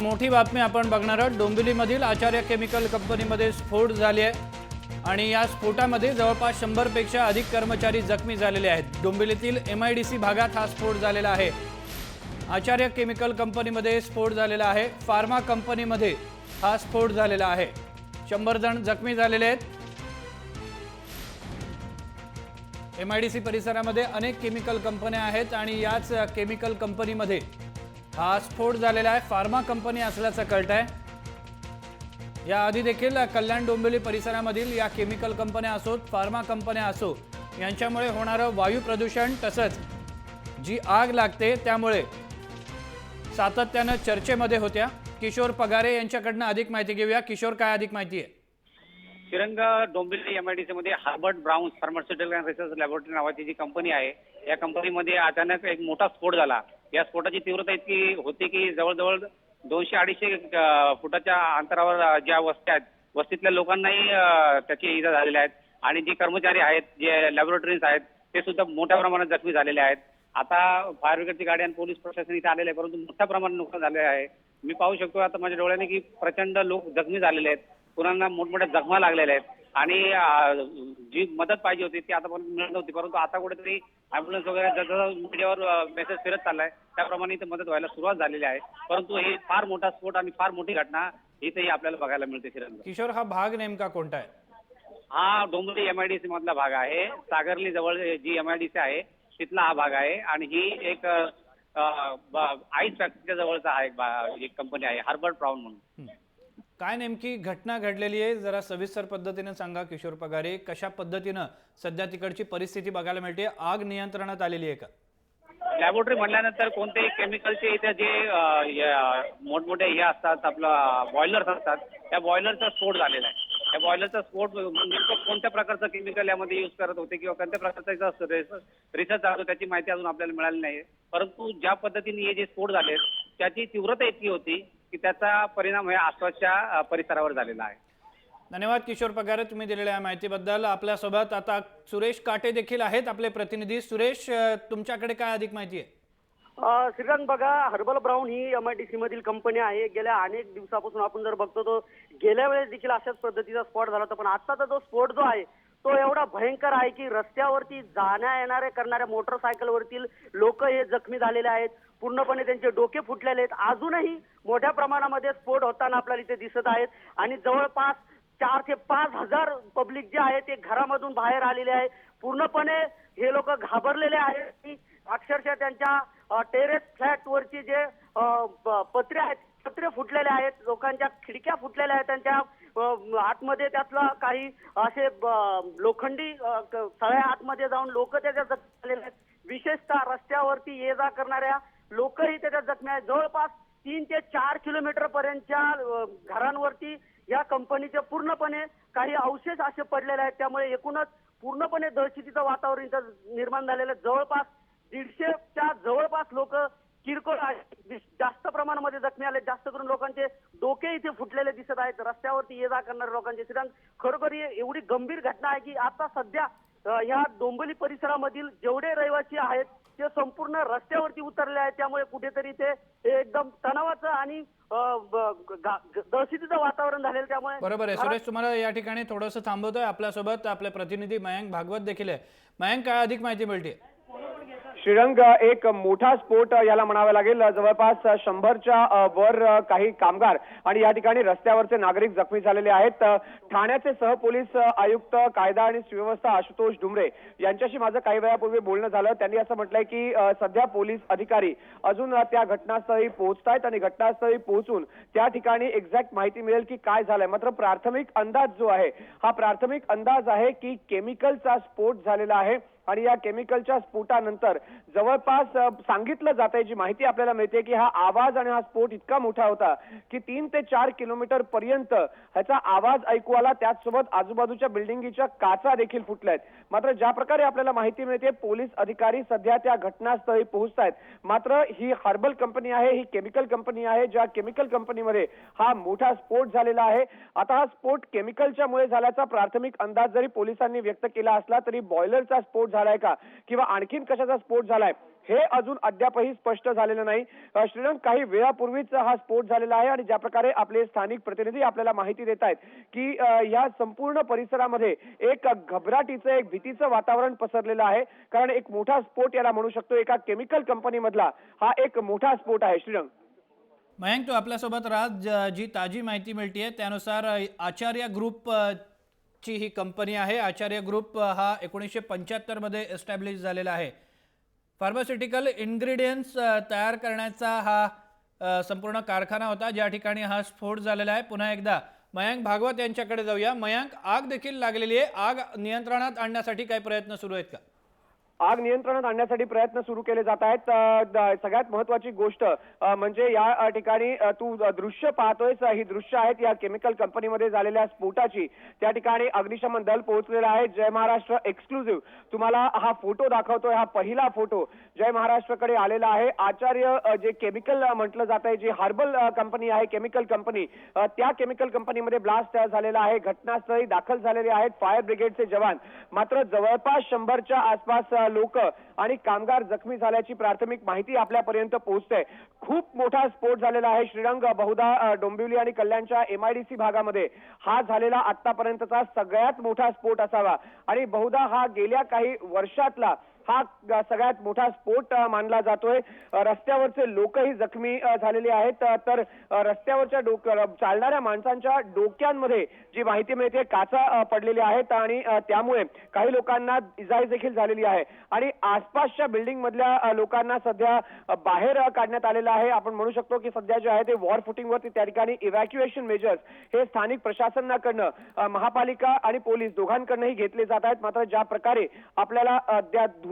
मोठी बातमी आपण बघणार आहोत। डोंबिवलीमधील आचार्य केमिकल कंपनीमध्ये स्फोट झाले आहे आणि या स्फोटामध्ये जवळपास 100 पेक्षा अधिक कर्मचारी जखमी झालेले आहेत। डोंबिवलीतील MIDC भागात हा स्फोट झालेला आहे। आचार्य केमिकल कंपनीमध्ये स्फोट झालेला आहे। फार्मा कंपनीमध्ये हा स्फोट झालेला आहे। 100 जण जखमी झालेले आहेत। MIDC परिसरामध्ये अनेक केमिकल कंपन्या आहेत आणि याच केमिकल कंपनीमध्ये हा स्फोट झालेला आहे। फार्मा कंपनी असल्याचं कळतंय। याआधी देखील कल्याण डोंबिवली परिसरामधील या केमिकल कंपन्या असोत, फार्मा कंपन्या असो, यांच्यामुळे होणारं वायू प्रदूषण तसंच जी आग लागते त्यामुळे सातत्यानं चर्चेमध्ये होत्या। किशोर पगारे यांच्याकडनं अधिक माहिती घेऊया। किशोर, काय अधिक माहिती आहे? श्रीरंग, डोंबिवली MIDC मध्ये हार्बर्ट brown pharmaceutical and research laboratory नावाची जी कंपनी आहे, या कंपनीमध्ये अचानक एक मोठा स्फोट झाला। या स्फोटाची तीव्रता इतकी होती की जवळजवळ 200-250 फुटाच्या अंतरावर ज्या वस्त्या आहेत, वस्तीतल्या लोकांनाही त्याची इजा झालेल्या आहेत आणि जी कर्मचारी आहेत, जे लॅबोरेटरीज आहेत, ते सुद्धा मोठ्या प्रमाणात जखमी झालेले आहेत। आता फायर ब्रिगेडची गाडी आणि पोलीस प्रशासन इथे आलेले आहे, परंतु मोठ्या प्रमाणात नुकसान झाले आहे। मी पाहू शकतो आता माझ्या डोळ्याने की प्रचंड लोक जखमी झालेले आहेत, कुणांना मोठमोठ्या जखमा लागलेल्या आहेत आणि जी मदत पाहिजे होती ती आतापर्यंत मिळत नव्हती, परंतु आता कुठेतरी अँब्युलन्स वगैरे जसं मीडियावर मेसेज फिरत चाललाय त्याप्रमाणे इथे मदत व्हायला सुरुवात झालेली आहे। परंतु हे फार मोठा स्फोट आणि फार मोठी घटना इथेही आपल्याला बघायला मिळते। श्रीरंग, किशोर, हा भाग नेमका कोणता आहे? हा डोंबिवली MIDC मधला भाग आहे। सागरली जवळ जी MIDC आहे तिथला हा भाग आहे आणि ही एक आईस फॅक्टरीच्या जवळचा हा एक कंपनी आहे, हार्बर्ट ब्राउन म्हणून। काय नेमकी घटना घडलेली आहे, जरा सविस्तर पद्धतीने सांगा किशोर पगारे। कशा पद्धतीनं सध्या तिकडची परिस्थिती बघायला मिळते? आग नियंत्रणात आलेली आहे का? लॅबोरेटरी म्हणल्यानंतर कोणतेही केमिकलचे इथे जे मोठमोठे हे असतात, आपलं बॉयलर्स असतात, त्या बॉयलरचा स्फोट झालेला आहे। त्या बॉयलरचा स्फोट नेमकं कोणत्या प्रकारचं केमिकल यामध्ये यूज करत होते किंवा कोणत्या प्रकारचा रिसर्च चालतो त्याची माहिती अजून आपल्याला मिळाली नाही। परंतु ज्या पद्धतीने हे जे स्फोट झाले त्याची तीव्रता इतकी होती की त्याचा परिणाम हे आसपासच्या परिसरावर झालेला आहे। धन्यवाद किशोर पगारे, तुम्ही दिलेल्या माहितीबद्दल। आपल्यासोबत आता सुरेश काटे देखील आहेत, आपले प्रतिनिधी। सुरेश, तुमच्याकडे काय अधिक माहिती आहे? श्रीरंग, बघा, हार्बर्ट ब्राउन ही MIDC मधील कंपनी आहे। गेल्या अनेक दिवसापासून आपण जर बघतो तो गेल्या वेळेस देखील अशाच पद्धतीचा स्फोट झाला होता, पण आताचा जो स्फोट जो आहे तो एवढा भयंकर आहे की रस्त्यावरती जाण्या येणाऱ्या करणाऱ्या मोटरसायकलवरतील लोक हे जखमी झालेले आहेत। पूर्णपणे त्यांचे डोके फुटलेले आहेत। अजूनही मोठ्या प्रमाणामध्ये स्फोट होताना आपल्याला इथे दिसत आहेत आणि जवळपास 4 ते 5 हजार पब्लिक जे आहे ते घरामधून बाहेर आलेले आहे। पूर्णपणे हे लोक घाबरलेले आहेत की अक्षरशः त्यांच्या टेरेस फ्लॅट वरची जे पत्रे आहेत, पत्रे फुटलेले आहेत, लोकांच्या खिडक्या फुटलेल्या आहेत, त्यांच्या आतमध्ये त्यातला काही असे लोखंडी सळ्या आतमध्ये जाऊन लोक त्याच्यात जखमी झालेले आहेत। विशेषतः रस्त्यावरती ये जा करणाऱ्या लोकही त्याच्यात जखमी आहेत। जवळपास 3 ते 4 किलोमीटर पर्यंतच्या घरांवरती या कंपनीचे पूर्णपणे काही अवशेष असे पडलेले आहेत। त्यामुळे एकूणच पूर्णपणे दहशतीचं वातावरण इथं निर्माण झालेलं आहे। जवळपास 150च्या जवळपास लोक किरकोळ जास्त प्रमाणामध्ये जखमी आले। जास्त करून लोकांचे डोके इथे फुटलेले दिसत आहेत रस्त्यावरती ये जा करणाऱ्या लोकांचे। श्रीरंग, खरोखर ही एवढी गंभीर घटना आहे की आता सध्या या डोंबिवली परिसरामधील जेवढे रहिवासी आहेत ते संपूर्ण रस्त्यावरती उतरले आहेत। त्यामुळे कुठेतरी ते एकदम तणावाचं आणि दहशतीचं वातावरण झालेलं। त्यामुळे बरोबर आहे सुरेश, तुम्हाला या ठिकाणी थोडंसं थांबवतोय। आपल्यासोबत आपले प्रतिनिधी मयंक भागवत देखील आहे। मयंक, काय अधिक माहिती मिळते? श्रीरंग, एक मोठा स्फोट याला म्हणावा लागेल। जवळपास 100च्या वर काही कामगार आणि या ठिकाणी रस्त्यावरचे नागरिक जखमी झालेले आहेत। ठाण्याचे सहपोलीस आयुक्त कायदा आणि सुव्यवस्था आशुतोष डुमरे यांच्याशी माझं काही वेळापूर्वी बोलणं झालं। त्यांनी असं म्हटलंय की सध्या पोलीस अधिकारी अजून त्या घटनास्थळी पोहोचतायत आणि घटनास्थळी पोहोचून त्या ठिकाणी एक्झॅक्ट माहिती मिळेल की काय झालंय। मात्र प्राथमिक अंदाज जो आहे हा प्राथमिक अंदाज आहे की केमिकलचा स्फोट झालेला आहे आणि या केमिकलच्या स्फोटानंतर जवळपास सांगितलं जात आहे, जी माहिती आपल्याला मिळते की हा आवाज आणि हा स्फोट इतका मोठा होता की 3 ते 4 किलोमीटर पर्यंत ह्याचा आवाज ऐकू आला। त्याचसोबत आजूबाजूच्या बिल्डिंगच्या काचा देखील फुटल्यात। मात्र ज्या प्रकारे आपल्याला माहिती मिळते पोलीस अधिकारी सध्या त्या घटनास्थळी पोहोचतायत। मात्र ही हार्बल कंपनी आहे, ही केमिकल कंपनी आहे, ज्या केमिकल कंपनीमध्ये हा मोठा स्फोट झालेला आहे। आता हा स्फोट केमिकलच्या मुळे झाल्याचा प्राथमिक अंदाज जरी पोलिसांनी व्यक्त केला असला तरी बॉयलरचा स्फोट झालाय का किंवा आणखीन कशाचा स्फोट झालाय हे अजून अद्यापही स्पष्ट झालेलं नाही. श्रीरंग, काही वेळापूर्वीच हा स्फोट झालेला आहे आणि ज्या प्रकारे आपले स्थानिक प्रतिनिधी आपल्याला माहिती देत आहेत की या संपूर्ण परिसरामध्ये एक घबराटीचं, एक भीतीचं वातावरण पसरलेलं आहे. कारण एक मोठा स्फोट याला म्हणू शकतो. एका केमिकल कंपनीमधला हा एक मोठा स्फोट आहे. श्रीरंग, मयंक, तू आपल्यासोबत राज, जी ताजी माहिती मिळते त्यानुसार आचार्य ग्रुप ची ही कंपनी आहे. आचार्य ग्रुप हा 1975 मध्ये एस्टॅब्लिश झालेला आहे. फार्मास्युटिकल इन्ग्रेडियंट्स तयार करण्याचा हा संपूर्ण कारखाना होता ज्या ठिकाणी हा स्फोट झालेला आहे. पुन्हा एकदा मयंक भागवत यांच्याकडे जाऊया. मयंक, आग देखील लागलेली आहे. आग नियंत्रणात आणण्यासाठी काही प्रयत्न सुरू आहेत का? आग नियंत्रणात आणण्यासाठी प्रयत्न सुरू केले जात आहेत. सगळ्यात महत्वाची गोष्ट म्हणजे या ठिकाणी तू दृश्य पाहतोयस, ही दृश्य आहेत या केमिकल कंपनीमध्ये झालेल्या स्फोटाची. त्या ठिकाणी अग्निशमन दल पोहोचलेलं आहे. जय महाराष्ट्र एक्सक्लुझिव्ह तुम्हाला हा फोटो दाखवतोय. हा पहिला फोटो जय महाराष्ट्रकडे आलेला आहे. आचार्य जे केमिकल म्हटलं जात आहे, जी हर्बल कंपनी आहे, केमिकल कंपनी, त्या केमिकल कंपनीमध्ये ब्लास्ट झालेला आहे. घटनास्थळी दाखल झालेले आहेत फायर ब्रिगेडचे जवान. मात्र जवळपास 100च्या आसपास लोक आणि कामगार जखमी झाल्याची प्राथमिक माहिती आपल्यापर्यंत पोहोचते. खूप मोठा स्फोट झालेला आहे. श्रीरंग, बहुधा डोंबिवली आणि कल्याणच्या MIDC भागामध्ये हा झालेला आतापर्यंतचा सगळ्यात मोठा स्फोट असावा आणि बहुधा हा गेल्या काही वर्षातला हा सगळ्यात मोठा स्फोट मानला जातोय. रस्त्यावरचे लोकही जखमी झालेले आहेत. तर रस्त्यावरच्या चालणाऱ्या माणसांच्या डोक्यांमध्ये जी माहिती मिळते काचा पडलेल्या आहेत आणि त्यामुळे काही लोकांना इजा देखील झालेली आहे आणि आसपासच्या बिल्डिंग मधल्या लोकांना सध्या बाहेर काढण्यात आलेलं आहे. आपण म्हणू शकतो की सध्या जे आहे ते वॉर फुटिंगवरती त्या ठिकाणी इव्हॅक्युएशन मेजर्स हे स्थानिक प्रशासनाकडनं, महापालिका आणि पोलीस दोघांकडनंही घेतले जात आहेत. मात्र ज्या प्रकारे आपल्याला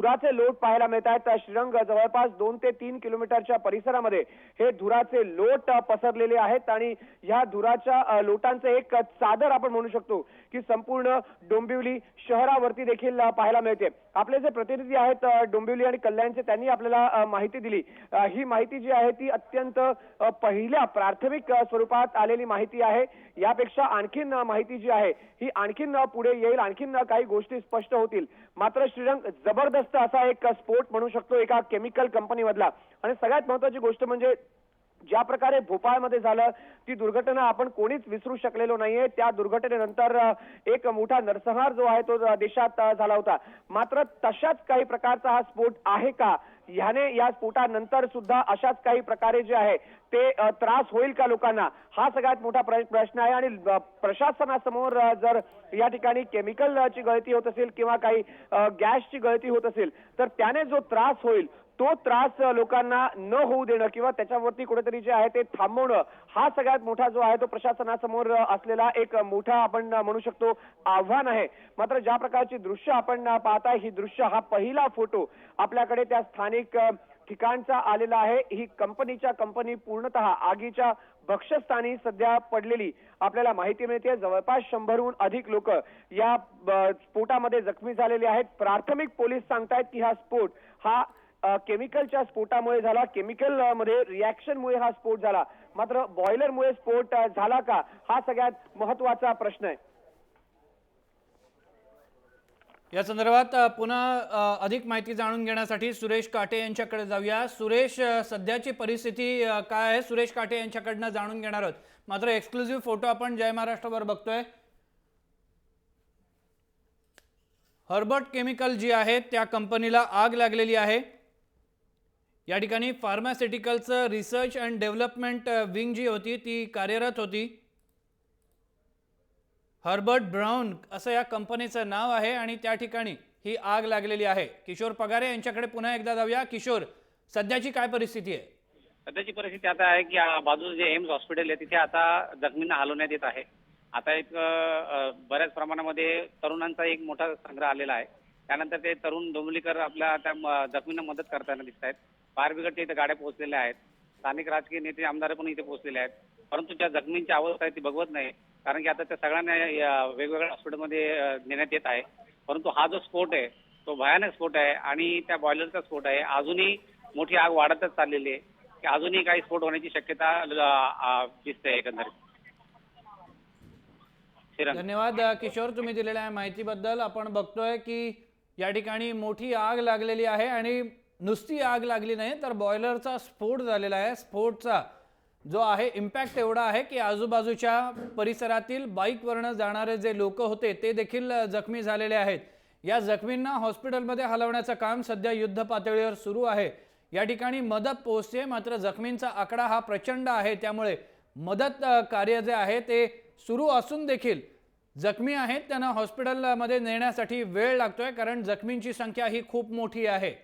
धुराचे लोट पाहायला मिळत आहेत श्रीरंग, जवळपास 2 ते 3 किलोमीटरच्या परिसरामध्ये हे धुराचे लोट पसरलेले आहेत आणि या धुराच्या लोटांचे एक चादर आपण म्हणू शकतो की संपूर्ण डोंबिवली शहरावरती देखील पाहायला मिळते. आपले जे प्रतिनिधी आहेत डोंबिवली आणि कल्याणचे, त्यांनी आपल्याला माहिती दिली. ही माहिती जी आहे ती अत्यंत पहिल्या प्राथमिक स्वरूपात आलेली माहिती आहे. यापेक्षा आणखीन माहिती जी आहे ही आणखीन पुढे येईल, आणखीन काही गोष्टी स्पष्ट होतील. मात्र श्रीरंग, जबरदस्त असा एक स्फोट म्हणू शकतो एका केमिकल कंपनीमधला. आणि सगळ्यात महत्वाची गोष्ट म्हणजे ज्या प्रकारे भोपाळमध्ये झालं ती दुर्घटना आपण कोणीच विसरू शकलेलो नाहीये. त्या दुर्घटनेनंतर एक मोठा नरसंहार जो आहे तो देशात झाला होता. मात्र तशाच काही प्रकारचा हा स्फोट आहे का? ह्याने या स्फोटानंतर सुद्धा अशाच काही प्रकारे जे आहे ते त्रास होईल का लोकांना? हा सगळ्यात मोठा प्रश्न आहे आणि प्रशासनासमोर जर या ठिकाणी केमिकलची गळती होत असेल किंवा काही गॅसची गळती होत असेल तर त्याने जो त्रास होईल तो त्रास लोकांना न होऊ देणं किंवा त्याच्यावरती कुठेतरी जे आहे ते थांबवणं, हा सगळ्यात मोठा जो आहे तो प्रशासनासमोर असलेला एक मोठा आपण म्हणू शकतो आव्हान आहे. मात्र ज्या प्रकारची दृश्य आपण पाहताय, ही दृश्य, हा पहिला फोटो आपल्याकडे त्या स्थानिक ठिकाणचा आलेला आहे. ही कंपनी पूर्णतः आगीच्या भक्ष्यस्थानी सध्या पडलेली आपल्याला माहिती मिळते. जवळपास 100हून अधिक लोक या स्फोटामध्ये जखमी झालेले आहेत. प्राथमिक पोलीस सांगतायत की हा स्फोट हा केमिकलच्या स्फोटामुळे झाला, केमिकल मध्ये रिॲक्शनमुळे हा स्फोट झाला. मात्र बॉयलरमुळे स्फोट झाला का, हा सगळ्यात महत्वाचा प्रश्न आहे. या संदर्भात पुन्हा अधिक माहिती जाणून घेण्यासाठी सुरेश काटे यांच्याकडे जाऊया. सुरेश, सध्याची परिस्थिती काय आहे? सुरेश काटे यांच्याकडनं जाणून घेणार आहोत. मात्र एक्सक्लुझिव्ह फोटो आपण जय महाराष्ट्रवर बघतोय. हर्बर्ट केमिकल जी आहे त्या कंपनीला आग लागलेली आहे. या ठिकाणी फार्मास्युटिकलचं रिसर्च अँड डेव्हलपमेंट विंग जी होती ती कार्यरत होती. हर्बर्ट ब्राउन असं या कंपनीचं नाव आहे आणि त्या ठिकाणी ही आग लागलेली आहे. किशोर पगारे यांच्याकडे पुन्हा एकदा जाऊया. किशोर, सध्याची काय परिस्थिती आहे? सध्याची परिस्थिती आता आहे की बाजूला जे एम्स हॉस्पिटल आहे तिथे आता जखमींना हलवण्यात येत आहे. आता एक बऱ्याच प्रमाणामध्ये तरुणांचा एक मोठा संग्रह आलेला आहे. त्यानंतर ते तरुण डोंबिवलीकर आपल्या त्या जखमींना मदत करताना दिसत आहेत. फायर ब्रिगेडच्या इथे गाड्या पोहोचलेल्या आहेत. स्थानिक राजकीय नेते, आमदार पण इथे पोहोचलेले आहेत. परंतु ज्या जखमींची अवस्था आहे ती बघवत नाही, कारण की आता त्या सगळ्यांना वेगवेगळ्या हॉस्पिटलमध्ये नेण्यात येत आहे. परंतु हा जो स्फोट आहे तो भयानक स्फोट आहे आणि त्या बॉयलरचा स्फोट आहे. अजूनही मोठी आग वाढतच चाललेली आहे की अजूनही काही स्फोट होण्याची शक्यता दिसते एकंदरीत. धन्यवाद किशोर, तुम्ही दिलेल्या माहितीबद्दल. आपण बघतोय की या ठिकाणी मोठी आग लागलेली आहे आणि नुसती आग लागली नाही तर बॉयलरचा स्फोट झालेला आहे. स्फोटचा जो आहे इम्पॅक्ट एवढा आहे की आजूबाजूच्या परिसरातील बाईकवरनं जाणारे जे लोक होते ते देखील जखमी झालेले आहेत. या जखमींना हॉस्पिटलमध्ये हलवण्याचं काम सध्या युद्ध पातळीवर सुरू आहे. या ठिकाणी मदत पोहोचते, मात्र जखमींचा आकडा हा प्रचंड आहे. त्यामुळे मदत कार्य जे आहे ते सुरू असून देखील जखमी आहेत त्यांना हॉस्पिटलमध्ये नेण्यासाठी वेळ लागतोय, कारण जखमींची संख्या ही खूप मोठी आहे.